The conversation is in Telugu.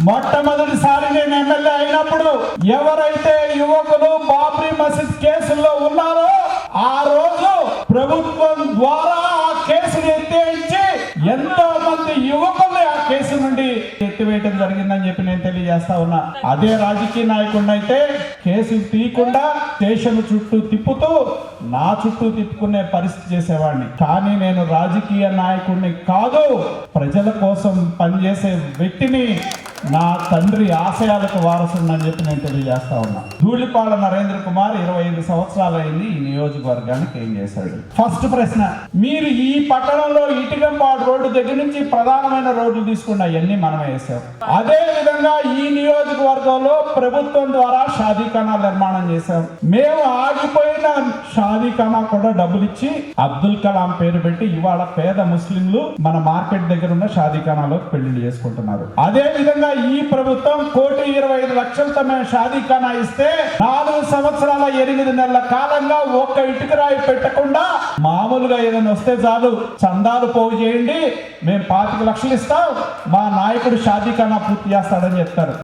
మొట్టమొదటిసారి నేను ఎమ్మెల్యే అయినప్పుడు ఎవరైతే యువకులు బాబ్రీ మసీద్ కేసుల్లో ఉన్నారో ఆ రోజు ప్రభుత్వం ద్వారా ఆ కేసును ఎత్తేయించి ఎంతో మంది యువకుల్ని ఆ కేసు నుండి ఎత్తివేయటం జరిగిందని చెప్పి నేను తెలియజేస్తా ఉన్నా. అదే రాజకీయ నాయకుడిని అయితే కేసులు తీయకుండా స్టేషన్ చుట్టూ తిప్పుతూ నా చుట్టూ తిప్పుకునే పరిస్థితి చేసేవాడిని. కానీ నేను రాజకీయ నాయకుడిని కాదు, ప్రజల కోసం పనిచేసే వ్యక్తిని, నా తండ్రి ఆశయాలకు వారసుని చెప్పి నేను తెలియజేస్తా ఉన్నా. ధూళిపాల నరేంద్ర కుమార్ 25 సంవత్సరాలు అయింది ఈ నియోజకవర్గానికి ఏం చేశాడు? ఫస్ట్ ప్రశ్న, మీరు ఈ పట్టణంలో ఇటుకంపాడు రోడ్డు దగ్గర నుంచి ప్రధానమైన రోడ్లు తీసుకున్న అవన్నీ మనమే వేసాం. అదే విధంగా ఈ నియోజకవర్గంలో ప్రభుత్వం ద్వారా షాదీఖానా నిర్మాణం చేశాం. మేము ఆగిపోయిన షాదీఖానా కూడా డబ్బులు ఇచ్చి అబ్దుల్ కలాం పేరు పెట్టి ఇవాళ పేద ముస్లింలు మన మార్కెట్ దగ్గర ఉన్న షాదీఖానాలో పెళ్లి చేసుకుంటున్నారు. అదే విధంగా ఈ ప్రభుత్వం 1,25,00,000తో మేము షాదీఖానా ఇస్తే 4 సంవత్సరాల 8 నెలల కాలంగా ఒక్క ఇటుకరాయి పెట్టకుండా మామూలుగా ఏదైనా వస్తే చాలు చందాలు పోగు చేయండి, మేము 25 లక్షలు ఇస్తాం, మా నాయకుడు షాదీఖానా పూర్తి చేస్తాడని చెప్తారు.